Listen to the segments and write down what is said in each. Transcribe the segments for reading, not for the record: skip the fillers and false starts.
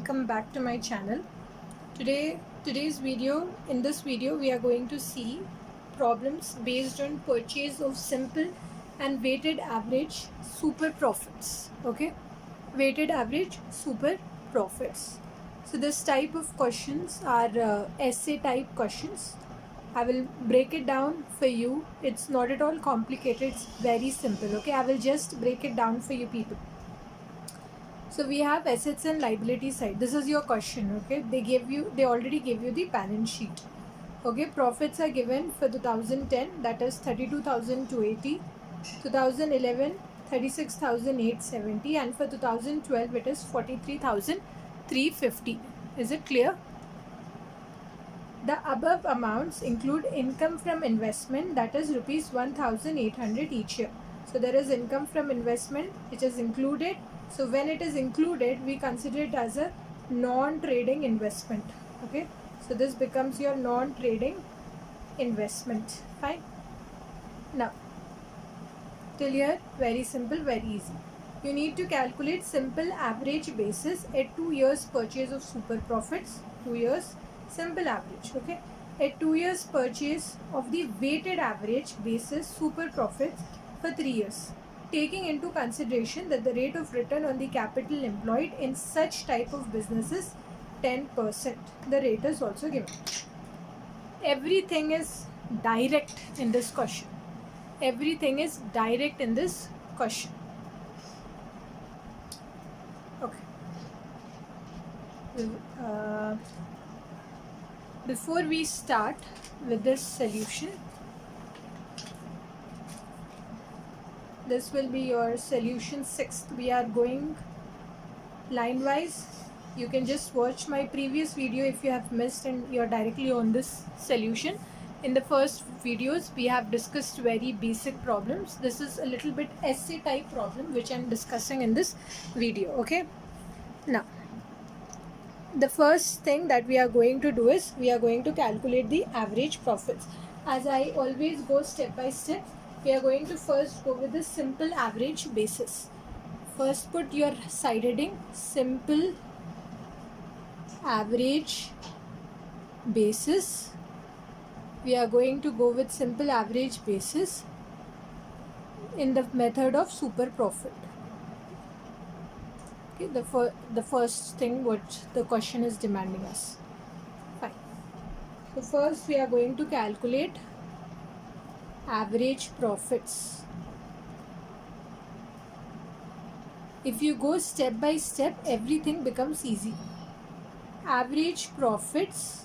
welcome back to my channel. In this video we are going to see problems based on purchase of simple and weighted average super profits. Okay, weighted average super profits. So this type of questions are essay type questions. I will break it down for you. It's not at all complicated, it's very simple. Okay, I will just break it down for you people. So we have assets and liability side. This is your question. Okay, they already gave you the balance sheet. Okay, profits are given for 2010, that is 32,280, 2011 36,870, and for 2012 it is 43,350. Is it clear? The above amounts include income from investment, that is rupees 1,800 each year. So there is income from investment which is included. So when it is included, we consider it as a non-trading investment. Okay, so this becomes your non-trading investment. Fine. Now till here, very simple, very easy. You need to calculate simple average basis at 2 years purchase of super profits. 2 years simple average. Okay, at 2 years purchase of the weighted average basis super profits for 3 years, taking into consideration that the rate of return on the capital employed in such type of business is 10%. The rate is also given. Everything is direct in this question. Everything is direct in this question. Okay. Before we start with this solution, this will be your solution 6. We are going line wise. You can just watch my previous video if you have missed and you're directly on this solution. In the first videos we have discussed very basic problems. This is a little bit essay type problem which I'm discussing in this video. Okay, now the first thing that we are going to do is we are going to calculate the average profits. As I always go step by step, we are going to first go with the simple average basis. First put your side heading simple average basis. We are going to go with simple average basis in the method of super profit. Okay, the first thing what the question is demanding us. Fine. So first we are going to calculate average profits. If you go step by step, everything becomes easy. Average profits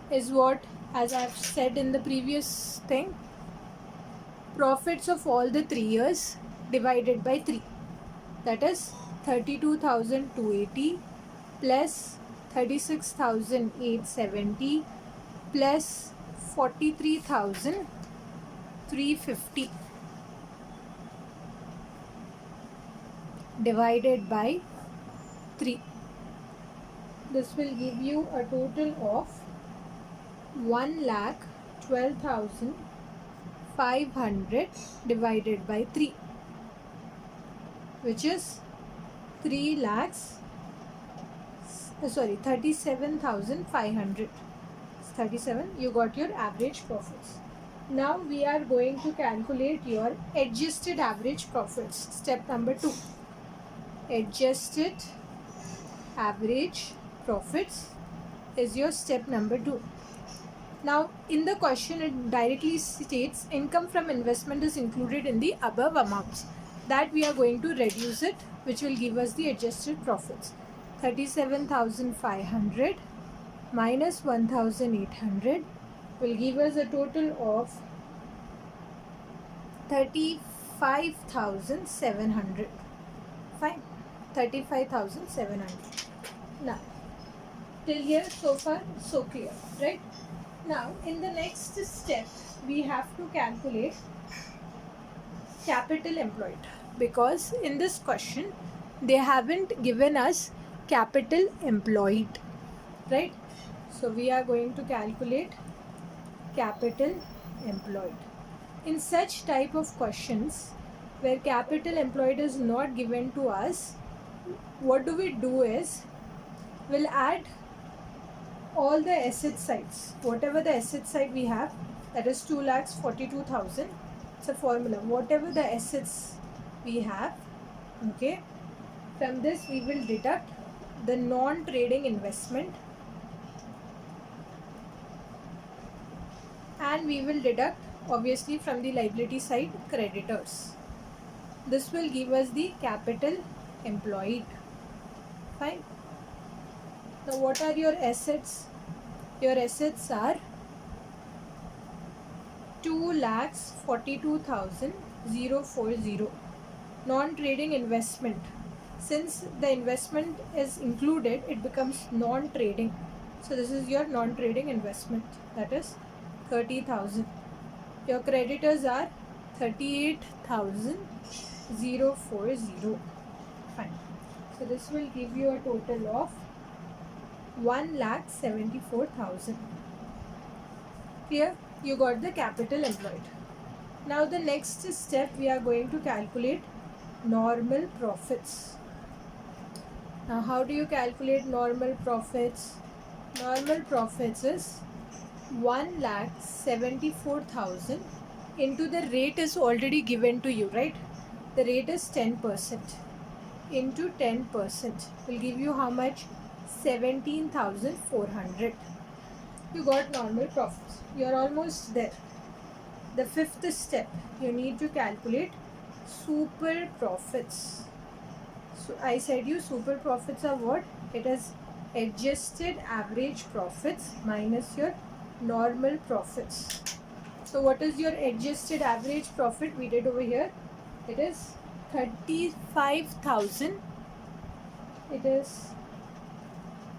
is what, as I've said in the previous thing, profits of all the 3 years divided by 3. That is 32,280 plus 36,870 plus 43,350 divided by 3. This will give you a total of 1,12,500 divided by 3, which is 37,500. 37, you got your average profits. Now we are going to calculate your adjusted average profits. Step number 2. Adjusted average profits is your step number 2. Now in the question it directly states income from investment is included in the above amounts. That we are going to reduce it, which will give us the adjusted profits. 37,500 minus 1,800 will give us a total of 35,700. Fine, 35,700. Now till here so far so clear, right? Now in the next step we have to calculate capital employed, because in this question they haven't given us capital employed, right? So we are going to calculate capital employed. In such type of questions where capital employed is not given to us, what do we do is, we'll add all the asset sides, whatever the asset side we have, that is 2,42,000. It's a formula, whatever the assets we have, okay, from this we will deduct the non-trading investment, and we will deduct obviously from the liability side creditors. This will give us the capital employed. Fine. Now what are your assets? Your assets are 2,42,040. Non-trading investment. Since the investment is included, it becomes non-trading. So this is your non-trading investment, that is 30,000. Your creditors are 38,040. Fine. So this will give you a total of 1,74,000. Here you got the capital employed. Now the next step, we are going to calculate normal profits. Now how do you calculate normal profits? Normal profits is 1,74,000 into the rate is already given to you, right? The rate is 10%. Into 10% will give you how much? 17,400. You got normal profits. You are almost there. The fifth step, you need to calculate super profits. So I said you super profits are what? It is adjusted average profits minus your normal profits. So what is your adjusted average profit? We did over here. It is 35,000. It is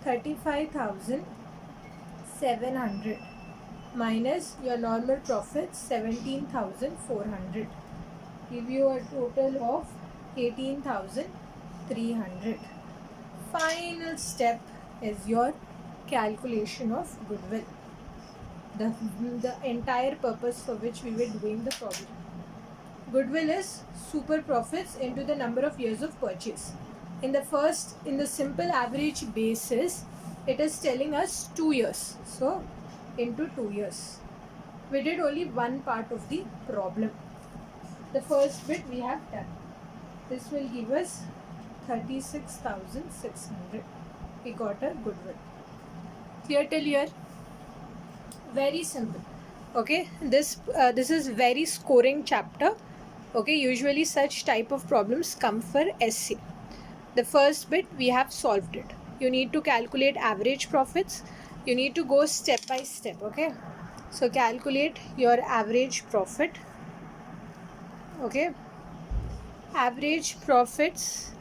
35,700 minus your normal profits 17,400. Give you a total of 18,300. Final step is your calculation of goodwill. The entire purpose for which we were doing the problem. Goodwill is super profits into the number of years of purchase. In the simple average basis, it is telling us 2 years. So into 2 years. We did only one part of the problem. The first bit we have done. This will give us 36,600. We got a goodwill. Clear till here? Very simple. Okay, this is very scoring chapter. Okay, usually such type of problems come for SC. The first bit we have solved it. You need to calculate average profits. You need to go step by step. Okay, so calculate your average profit. Okay, average profits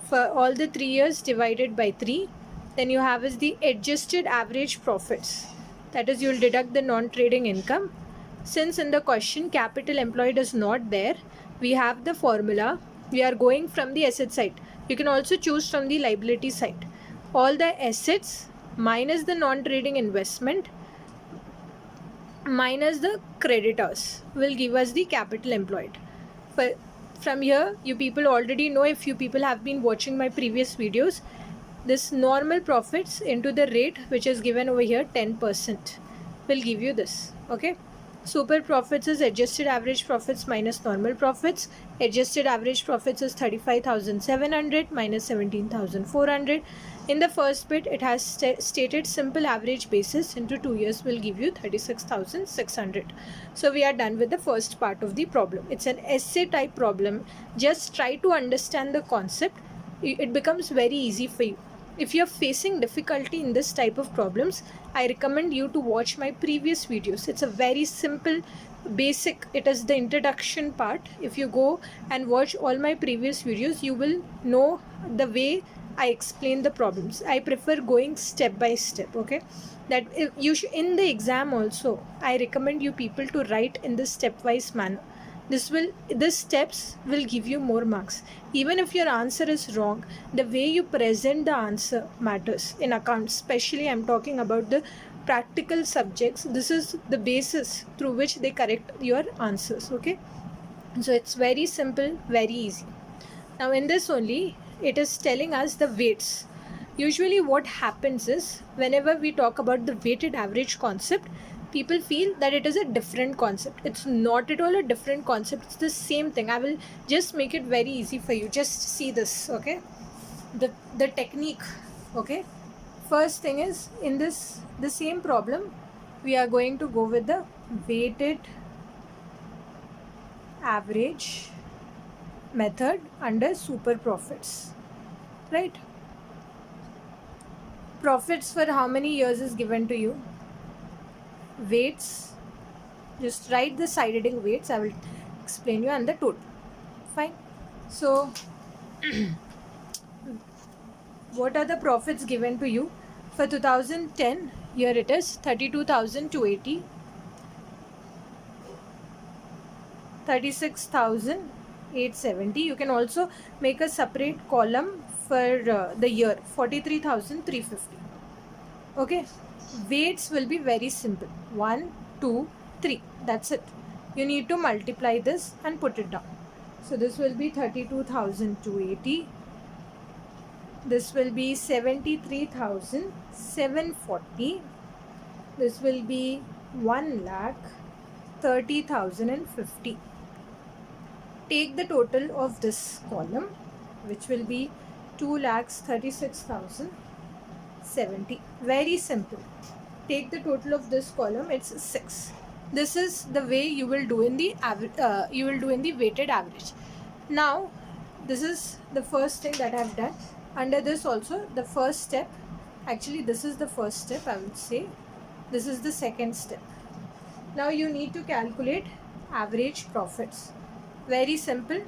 for all the 3 years divided by 3. Then you have is the adjusted average profits. That is, you will deduct the non-trading income. Since in the question capital employed is not there, we have the formula. We are going from the asset side. You can also choose from the liability side. All the assets minus the non-trading investment minus the creditors will give us the capital employed. From here, you people already know, if you people have been watching my previous videos, this normal profits into the rate which is given over here 10% will give you this. Okay, super profits is adjusted average profits minus normal profits. Adjusted average profits is 35,700 minus 17,400. In the first bit, it has stated simple average basis into 2 years will give you 36,600. So we are done with the first part of the problem. It's an essay type problem. Just try to understand the concept. It becomes very easy for you. If you are facing difficulty in this type of problems, I recommend you to watch my previous videos. It's a very simple, basic. It is the introduction part. If you go and watch all my previous videos, you will know the way I explain the problems. I prefer going step by step. Okay, that if you in the exam also, I recommend you people to write in the stepwise manner. This steps will give you more marks. Even if your answer is wrong, the way you present the answer matters in accounts. Especially I'm talking about the practical subjects. This is the basis through which they correct your answers. Okay, so it's very simple, very easy. Now in this only, it is telling us the weights. Usually what happens is, whenever we talk about the weighted average concept, people feel that it is a different concept. It's not at all a different concept, it's the same thing. I will just make it very easy for you. Just see this, okay? The technique, okay? First thing is, in the same problem, we are going to go with the weighted average method under super profits, right? Profits for how many years is given to you? Weights, just write the side heading weights, I will explain you, and the total. Fine. So what are the profits given to you for 2010? Here it is 32,280, 36,870. You can also make a separate column for the year, 43,350. Okay, weights will be very simple, 1 2 3, that's it. You need to multiply this and put it down. So this will be 32,280, this will be 73,740, this will be 1,30,050. Take the total of this column, which will be 2,36,070. Very simple. Take the total of this column, it's 6. This is the way you will do in the weighted average. Now this is the first thing that I have done. Under this also, the first step, actually this is the first step, I would say. This is the second step. Now you need to calculate average profits. Very simple.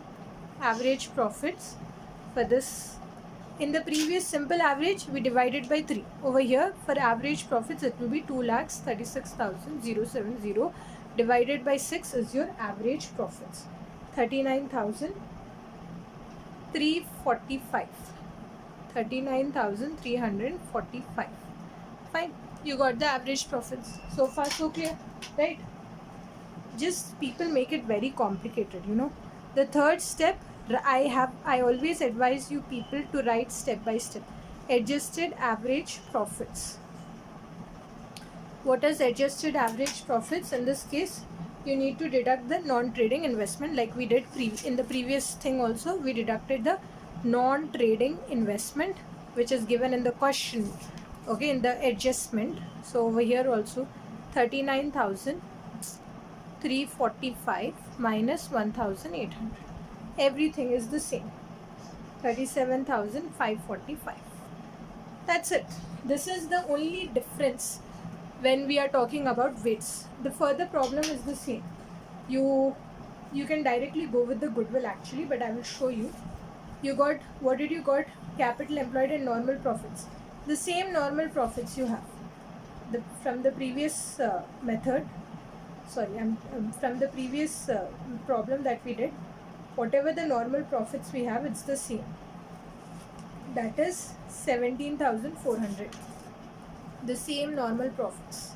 Average profits for this. In the previous simple average, we divided by 3. Over here, for average profits, it will be 2,36,070 divided by 6 is your average profits. 39,345. 39,345. Fine. You got the average profits. So far, so clear, right? Just people make it very complicated, you know. The third step, I always advise you people to write step by step. Adjusted average profits. What is adjusted average profits? In this case, you need to deduct the non-trading investment, like we did in the previous thing also. We deducted the non-trading investment, which is given in the question, okay, in the adjustment. So over here also, 39,345 minus 1,800. Everything is the same. 37,545. That's it. This is the only difference when we are talking about weights. The further problem is the same. You can directly go with the goodwill actually, but I will show you. You got, what did you got? Capital employed and normal profits. The same normal profits you have from the previous method. Sorry, from the previous problem that we did. Whatever the normal profits we have, it's the same. That is 17,400. The same normal profits.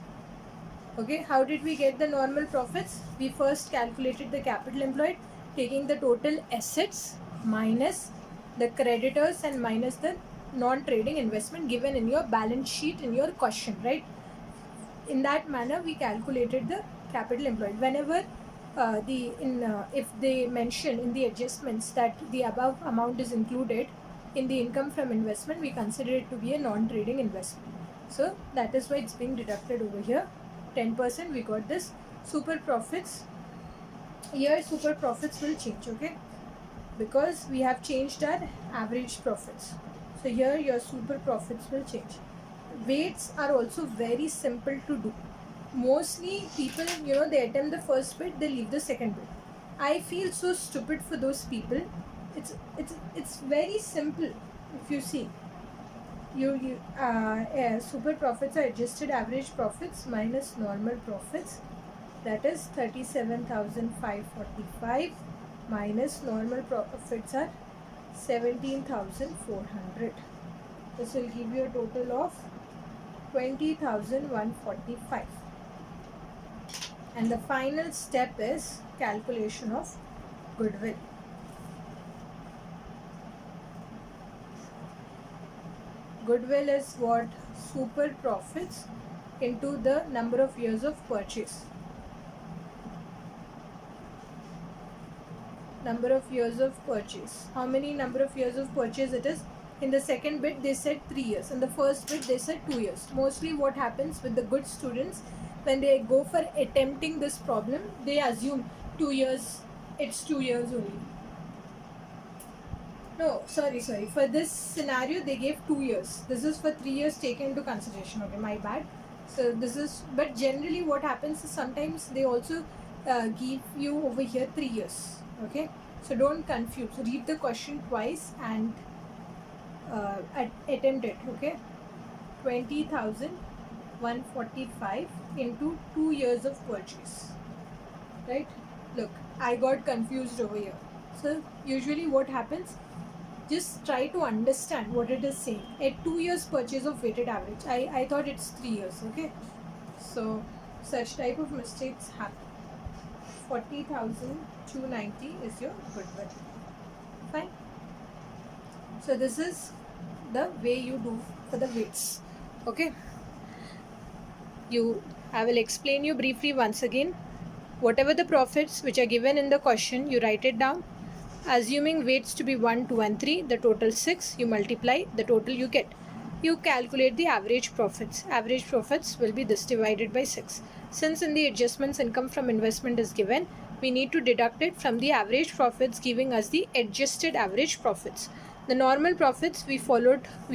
Okay, how did we get the normal profits? We first calculated the capital employed, taking the total assets minus the creditors and minus the non-trading investment given in your balance sheet in your question, right? In that manner, we calculated the capital employed. Whenever if they mention in the adjustments that the above amount is included in the income from investment, we consider it to be a non-trading investment. So that is why it's being deducted over here. 10% we got this. Super profits. Here super profits will change, okay? Because we have changed our average profits. So here your super profits will change. Weights are also very simple to do. Mostly people, you know, they attempt the first bit, they leave the second bit. I feel so stupid for those people. It's very simple. If you see, super profits are adjusted average profits minus normal profits. That is 37,545 minus normal profits are 17,400. This will give you a total of 20,145. And the final step is calculation of goodwill. Goodwill is what? Super profits into the number of years of purchase. Number of years of purchase. How many number of years of purchase it is? In the second bit they said 3 years. In the first bit they said 2 years. Mostly what happens with the good students, when they go for attempting this problem, they assume 2 years, it's 2 years only. No, sorry. For this scenario, they gave 2 years. This is for 3 years taken into consideration. Okay, my bad. So this is, but generally what happens is sometimes they also give you over here 3 years. Okay, so don't confuse. Read the question twice and attempt it. Okay, 20,145 into 2 years of purchase. Right? Look, I got confused over here. So usually what happens, just try to understand what it is saying. At 2 years purchase of weighted average, I thought it's 3 years. Okay, so such type of mistakes happen. 40,290 is your goodwill. Fine. So this is the way you do for the weights. Okay, I will explain you briefly once again. Whatever the profits which are given in the question, you write it down. Assuming weights to be 1, 2 and 3, the total 6, you multiply, the total you get. You calculate the average profits. Average profits will be this divided by 6. Since in the adjustments income from investment is given, we need to deduct it from the average profits, giving us the adjusted average profits. The normal profits we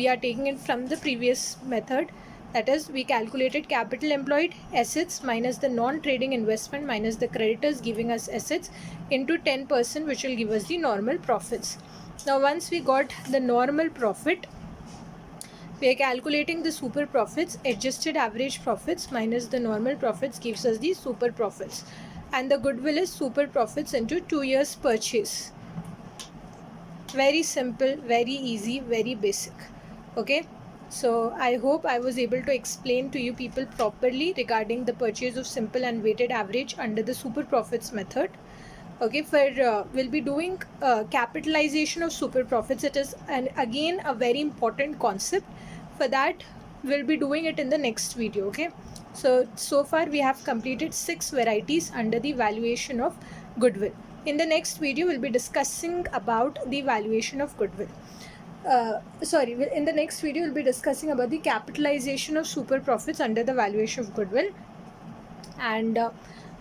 are taking it from the previous method. That is, we calculated capital employed, assets minus the non-trading investment minus the creditors giving us assets into 10%, which will give us the normal profits. Now once we got the normal profit, we are calculating the super profits. Adjusted average profits minus the normal profits gives us the super profits. And the goodwill is super profits into 2 years purchase. Very simple, very easy, very basic. Okay. So I hope I was able to explain to you people properly regarding the purchase of simple and weighted average under the super profits method. Okay, we'll be doing capitalization of super profits. It is again a very important concept. For that, we'll be doing it in the next video. Okay, so far we have completed 6 varieties under the valuation of goodwill. In the next video, we'll be discussing about the valuation of goodwill. In the next video, we'll be discussing about the capitalization of super profits under the valuation of goodwill. And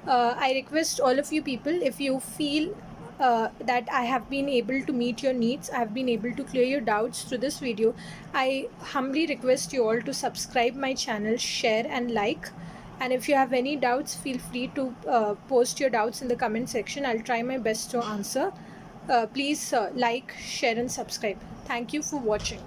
I request all of you people, if you feel that I have been able to meet your needs, I have been able to clear your doubts through this video, I humbly request you all to subscribe my channel, share and like. And if you have any doubts, feel free to post your doubts in the comment section. I'll try my best to answer. Please like, share and subscribe. Thank you for watching.